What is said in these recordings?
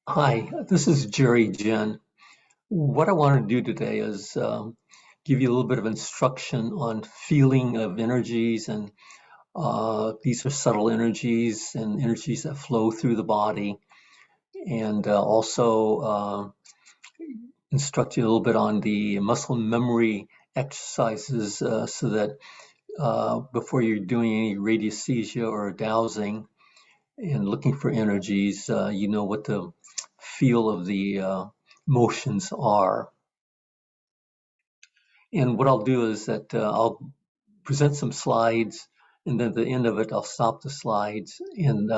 Hi, this is Jerry Jen. What I want to do today is give you a little bit of instruction on feeling of energies, and these are subtle energies and energies that flow through the body, and also instruct you a little bit on the muscle memory exercises so that before you're doing any radiesthesia or dowsing and looking for energies, you know what the feel of the motions are. And what I'll do is that I'll present some slides, and then at the end of it, I'll stop the slides. And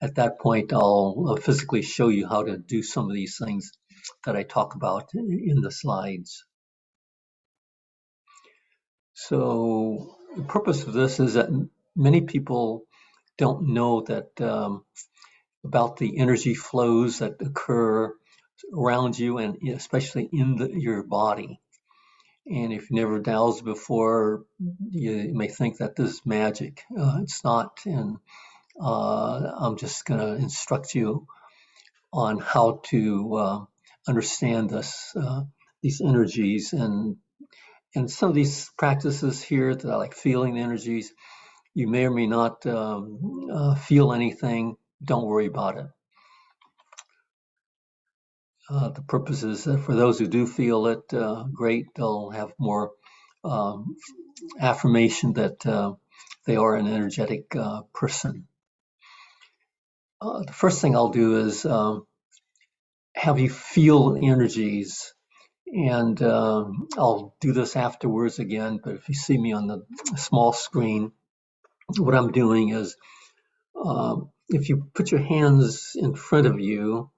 at that point, I'll physically show you how to do some of these things that I talk about in the slides. So the purpose of this is that many people don't know that about the energy flows that occur around you and especially in your body. And if you've never dowsed before, you may think that this is magic. It's not, and I'm just going to instruct you on how to understand these energies, and some of these practices here that I like feeling the energies. You may or may not feel anything. Don't worry about it. The purpose is that for those who do feel it, great. They'll have more um, affirmation that they are an energetic person. The first thing I'll do is have you feel energies, and I'll do this afterwards again, but if you see me on the small screen, what I'm doing is if you put your hands in front of you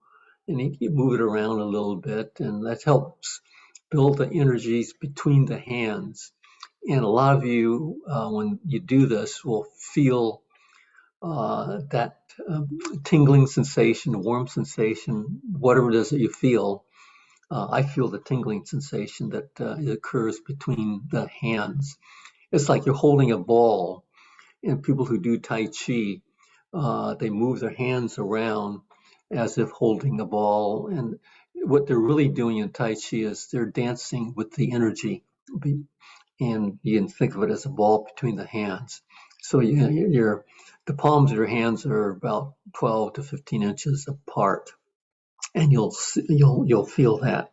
and you move it around a little bit, and that helps build the energies between the hands. And a lot of you, when you do this, will feel that tingling sensation, warm sensation, whatever it is that you feel. I feel the tingling sensation that occurs between the hands. It's like you're holding a ball. And people who do Tai Chi, they move their hands around as if holding a ball. And what they're really doing in Tai Chi is they're dancing with the energy. And you can think of it as a ball between the hands. So the palms of your hands are about 12 to 15 inches apart, and you'll feel that.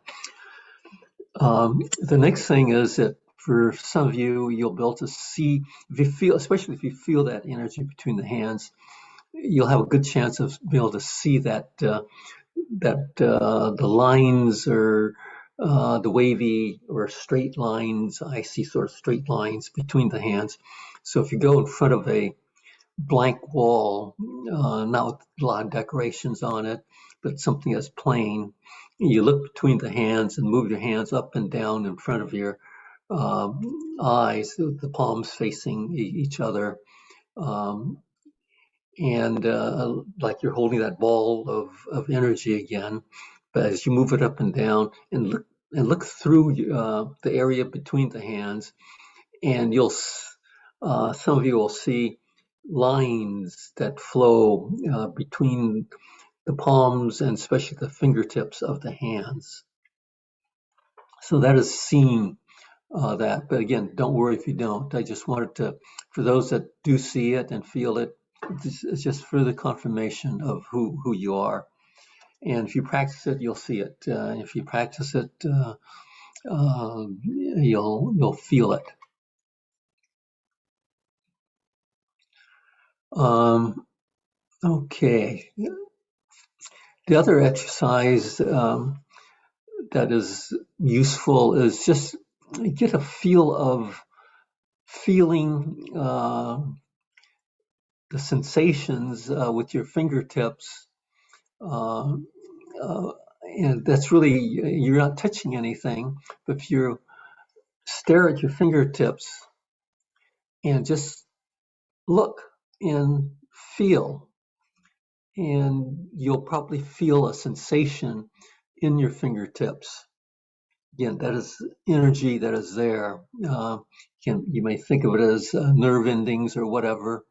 The next thing is that for some of you, you'll be able to see, if you feel, especially if you feel that energy between the hands, you'll have a good chance of being able to see that the lines or the wavy or straight lines. I see sort of straight lines between the hands. So if you go in front of a blank wall, not with a lot of decorations on it, but something that's plain, you look between the hands and move your hands up and down in front of your eyes, the palms facing each other. Um, and like you're holding that ball of energy again. But as you move it up and down and look through the area between the hands, and some of you will see lines that flow between the palms and especially the fingertips of the hands. So that is seeing that. But again, don't worry if you don't. I just wanted to, for those that do see it and feel it, it's just further confirmation of who you are. And if you practice it, you'll see it. If you practice it, you'll feel it. Okay. The other exercise that is useful is just get a feel of feeling the sensations with your fingertips. Uh, and that's really, you're not touching anything, but if you stare at your fingertips and just look and feel, and you'll probably feel a sensation in your fingertips. Again, that is energy that is there. You may think of it as nerve endings or whatever,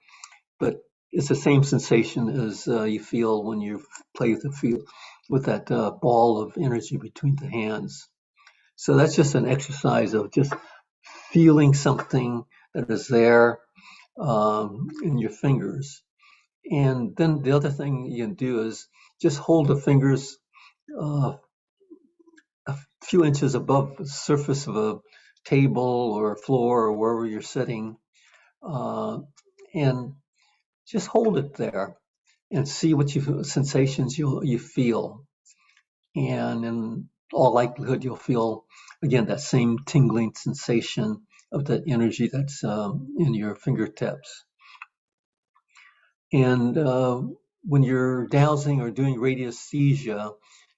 but it's the same sensation as you feel when you play with the with that ball of energy between the hands. So that's just an exercise of just feeling something that is there in your fingers. And then the other thing you can do is just hold the fingers uh, a few inches above the surface of a table or floor or wherever you're sitting, uh, and just hold it there and see what sensations you feel. And in all likelihood, you'll feel again that same tingling sensation of the energy that's in your fingertips. And when you're dowsing or doing radiesthesia,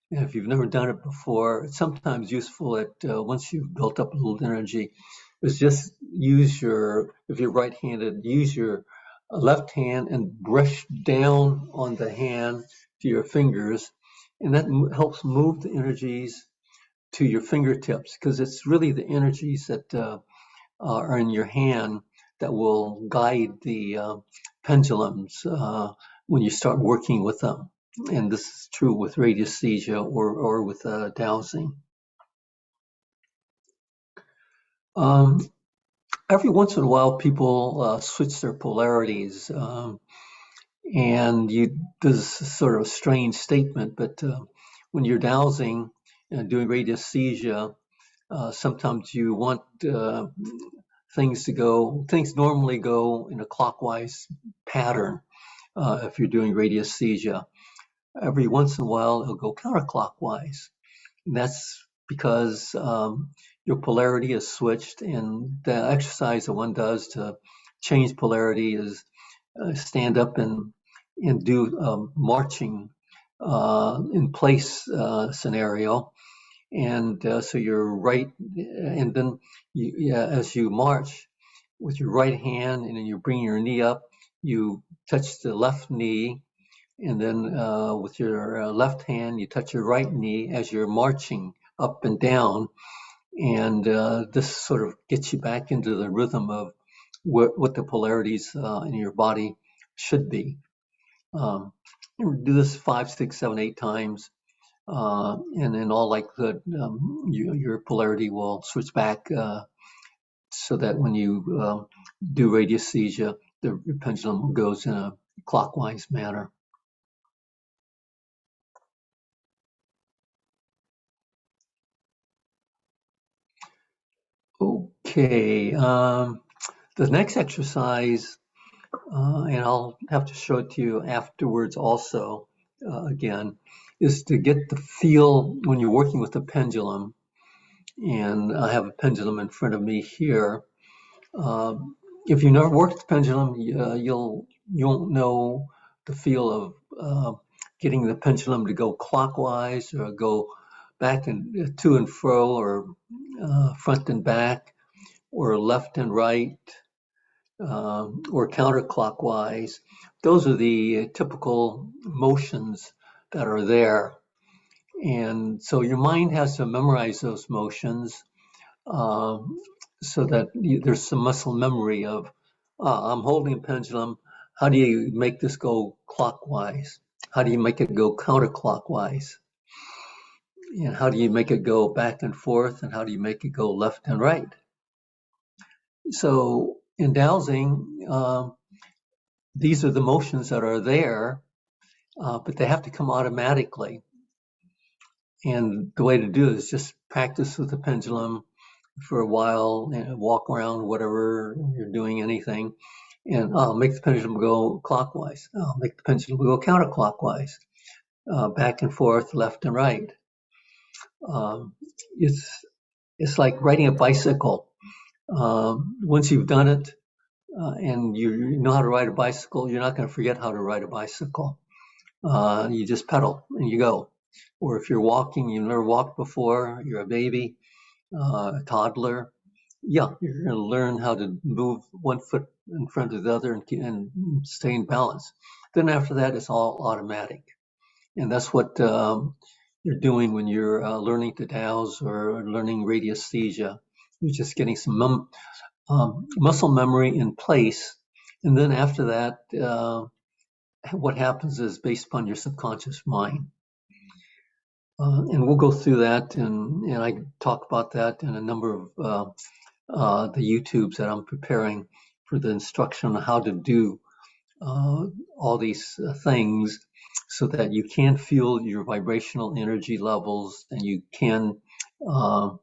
if you've never done it before, it's sometimes useful that once you've built up a little energy, is just use if you're right-handed, use your left hand and brush down on the hand to your fingers, and that helps move the energies to your fingertips, because it's really the energies that are in your hand that will guide the pendulums when you start working with them. And this is true with radiesthesia or with dowsing. Every once in a while, people switch their polarities. And this is sort of a strange statement, but when you're dowsing and doing radiesthesia, sometimes you want things normally go in a clockwise pattern. If you're doing radiesthesia, every once in a while it'll go counterclockwise. And that's because your polarity is switched, and the exercise that one does to change polarity is stand up and do marching in place scenario. And so you're right, and then as you march with your right hand, and then you bring your knee up, you touch the left knee, and then with your left hand, you touch your right knee as you're marching up and down. And this sort of gets you back into the rhythm of what the polarities in your body should be. Do this 5, 6, 7, 8 times. And in all likelihood, your polarity will switch back so that when you do radiesthesia, the pendulum goes in a clockwise manner. Okay, the next exercise, and I'll have to show it to you afterwards also, again, is to get the feel when you're working with the pendulum. And I have a pendulum in front of me here. If you never worked the pendulum, you won't know the feel of getting the pendulum to go clockwise or go back and to and fro, or front and back, or left and right, or counterclockwise. Those are the typical motions that are there. And so your mind has to memorize those motions so that there's some muscle memory of, I'm holding a pendulum. How do you make this go clockwise? How do you make it go counterclockwise? And how do you make it go back and forth? And how do you make it go left and right? So in dowsing, these are the motions that are there, but they have to come automatically. And the way to do it is just practice with the pendulum for a while, and walk around, whatever you're doing, anything, and make the pendulum go clockwise. Make the pendulum go counterclockwise, back and forth, left and right. It's like riding a bicycle. Once you've done it and you know how to ride a bicycle, you're not going to forget how to ride a bicycle. You just pedal and you go. Or if you're walking, you've never walked before, you're a baby, a toddler, yeah, you're going to learn how to move one foot in front of the other and stay in balance. Then after that, it's all automatic. And that's what you're doing when you're learning to dowse or learning radiesthesia. You're just getting some muscle memory in place. And then after that, what happens is based upon your subconscious mind. And we'll go through that, and I talk about that in a number of the YouTubes that I'm preparing for the instruction on how to do all these things so that you can feel your vibrational energy levels, and you can uh,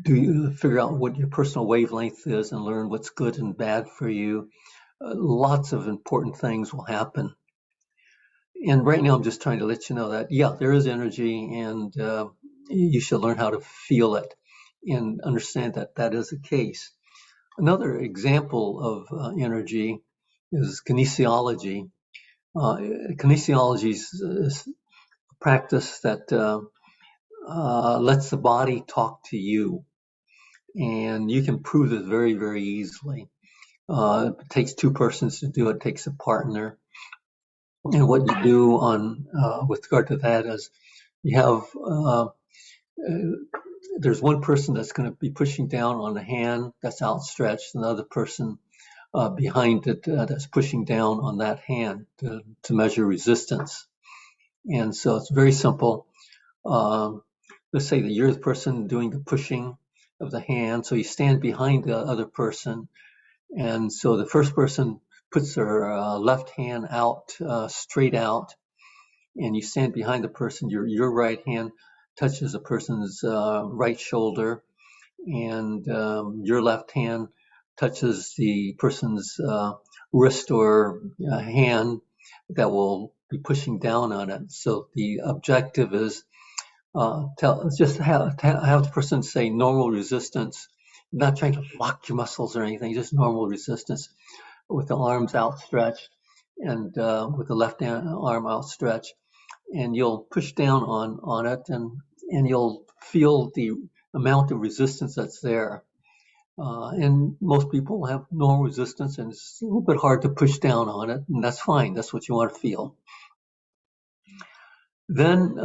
figure out what your personal wavelength is and learn what's good and bad for you. Lots of important things will happen. And right now I'm just trying to let you know that, yeah, there is energy, and you should learn how to feel it and understand that that is the case. Another example of energy is kinesiology. Kinesiology is a practice that lets the body talk to you, and you can prove this very, very easily. It takes two persons to do it. It takes a partner. And what you do on with regard to that is you have there's one person that's going to be pushing down on the hand that's outstretched, another person behind it that's pushing down on that hand to measure resistance. And so it's very simple. Um, let's say that you're the person doing the pushing of the hand, so you stand behind the other person, and so the first person puts their left hand out, straight out, and you stand behind the person. Your right hand touches the person's right shoulder, and your left hand touches the person's wrist or hand that will be pushing down on it. So the objective is just have the person say normal resistance, not trying to lock your muscles or anything, just normal resistance with the arms outstretched and with the left arm outstretched, and you'll push down on it, and you'll feel the amount of resistance that's there. And most people have normal resistance, and it's a little bit hard to push down on it, and that's fine. That's what you want to feel. Then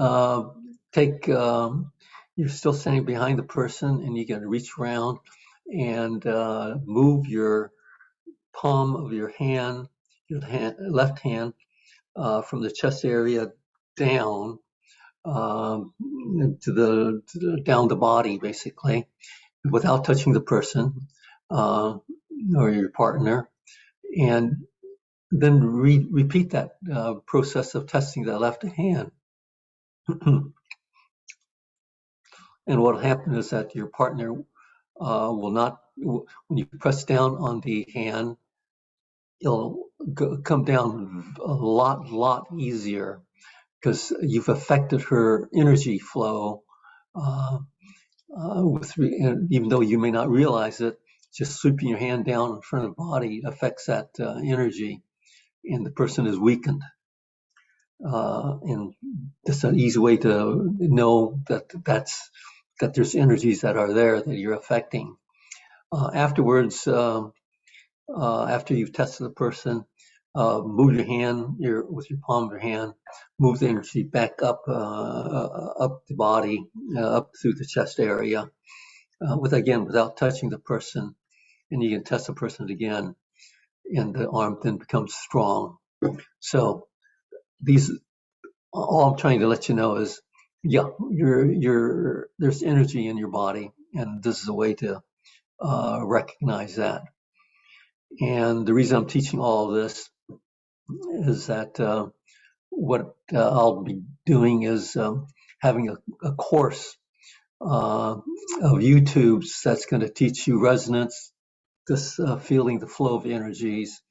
take, you're still standing behind the person, and you can reach around and move your palm of your hand, left hand, from the chest area down down the body, basically, without touching the person or your partner, and then repeat that process of testing the left hand. And what will happen is that your partner will not, when you press down on the hand, it'll come down a lot easier because you've affected her energy flow. Even though you may not realize it, just sweeping your hand down in front of the body affects that energy, and the person is weakened. And that's an easy way to know that there's energies that are there that you're affecting. Afterwards, after you've tested the person, move your hand with your palm of your hand, move the energy back up the body, up through the chest area, without touching the person, and you can test the person again, and the arm then becomes strong. So all I'm trying to let you know is, yeah, there's energy in your body, and this is a way to recognize that. And the reason I'm teaching all of this is that what I'll be doing is having a course of YouTubes that's going to teach you resonance, this feeling the flow of energies,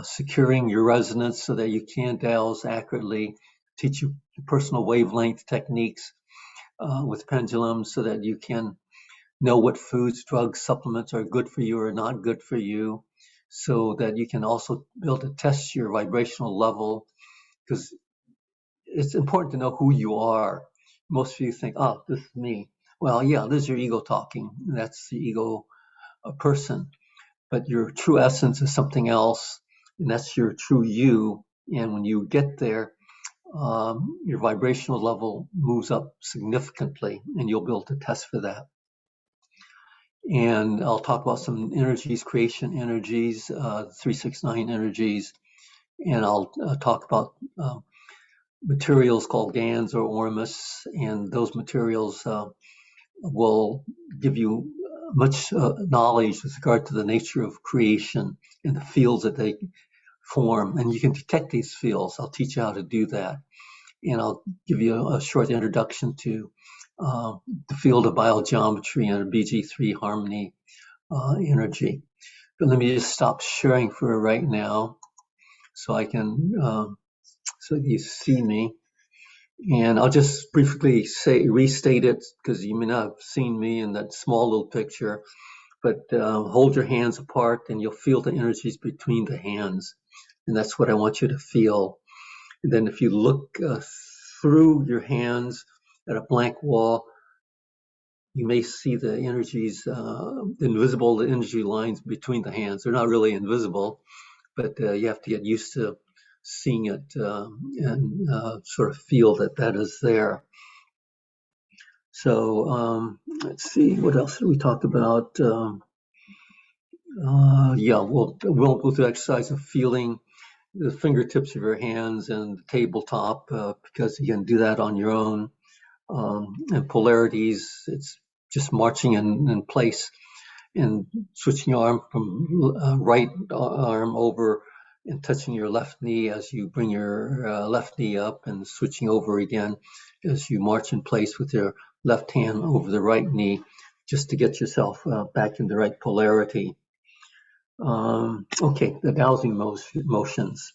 securing your resonance so that you can dowse accurately, teach you personal wavelength techniques with pendulums so that you can know what foods, drugs, supplements are good for you or not good for you, so that you can also be able to test your vibrational level, because it's important to know who you are. Most of you think, oh, this is me. Well, yeah, this is your ego talking. That's the ego person. But your true essence is something else, and that's your true you. And when you get there, your vibrational level moves up significantly, and you'll be able to test for that. And I'll talk about some energies, creation energies, 369 energies, and I'll talk about materials called GANs or ormus, and those materials will give you much knowledge with regard to the nature of creation and the fields that they form. And you can detect these fields. I'll teach you how to do that. And I'll give you a short introduction to the field of biogeometry and BG3 harmony energy. But let me just stop sharing for right now so I can, so you see me. And I'll just briefly restate it, because you may not have seen me in that small little picture, but hold your hands apart and you'll feel the energies between the hands. And that's what I want you to feel. And then if you look through your hands at a blank wall, you may see the energies, invisible, the energy lines between the hands. They're not really invisible, but you have to get used to seeing it and sort of feel that that is there. So let's see, what else did we talk about? Yeah, we'll go through the exercise of feeling the fingertips of your hands and the tabletop, because you can do that on your own. And polarities, it's just marching in place and switching your arm from right arm over and touching your left knee as you bring your left knee up, and switching over again as you march in place with your left hand over the right knee, just to get yourself back in the right polarity. Okay, the dowsing motions.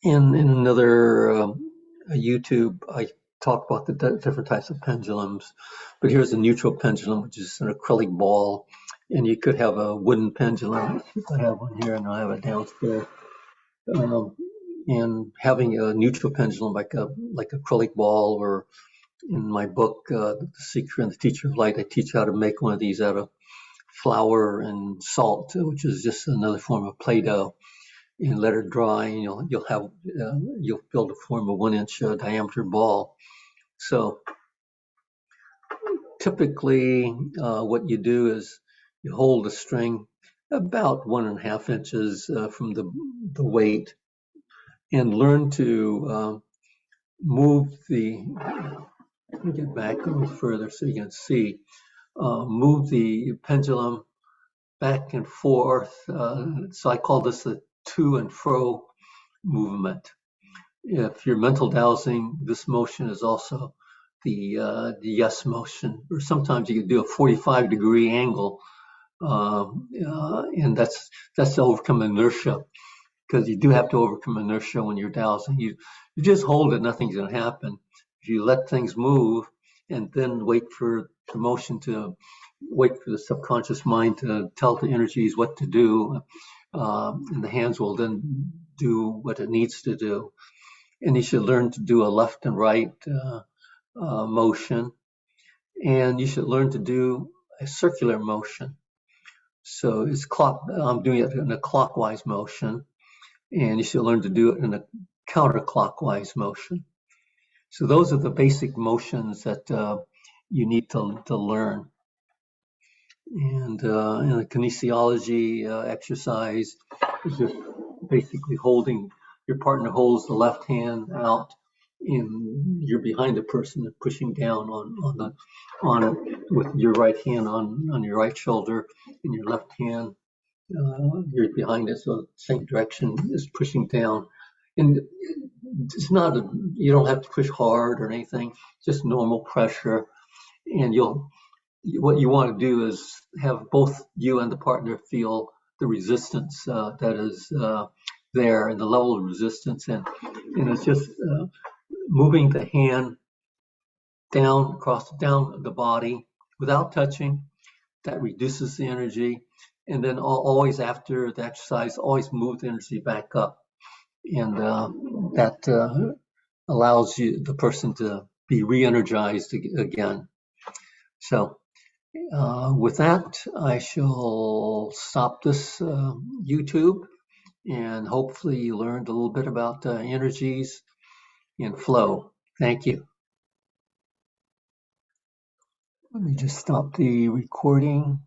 In another YouTube, I talk about the different types of pendulums, but here's a neutral pendulum, which is an acrylic ball, and you could have a wooden pendulum. I have one here, and I have it downstairs. And having a neutral pendulum, like acrylic ball, or in my book, The Seeker and the Teacher of Light, I teach how to make one of these out of flour and salt, which is just another form of Play-Doh. And let it dry, and you'll be able to form a 1-inch diameter ball. So typically, what you do is you hold the string about 1.5 inches from the weight, and learn to move the. Let me get back a little further so you can see. Move the pendulum back and forth. So I call this the to and fro movement. If you're mental dowsing, this motion is also the yes motion, or sometimes you can do a 45-degree angle, and that's to overcome inertia, because you do have to overcome inertia when you're dowsing. You just hold it, nothing's going to happen. If you let things move and then wait for the motion to wait for the subconscious mind to tell the energies what to do, and the hands will then do what it needs to do. And you should learn to do a left and right motion, and you should learn to do a circular motion. So it's I'm doing it in a clockwise motion, and you should learn to do it in a counterclockwise motion. So those are the basic motions that you need to learn. And in the kinesiology exercise, is just basically your partner holds the left hand out, and you're behind the person and pushing down on it with your right hand on your right shoulder, and your left hand you're behind it, so same direction is pushing down. And it's not you don't have to push hard or anything, just normal pressure, and what you want to do is have both you and the partner feel the resistance that is there, and the level of resistance, and it's just moving the hand down the body without touching. That reduces the energy, and then always after the exercise, always move the energy back up, and that allows the person to be re-energized again. So with that, I shall stop this YouTube, and hopefully you learned a little bit about energies and flow. Thank you. Let me just stop the recording.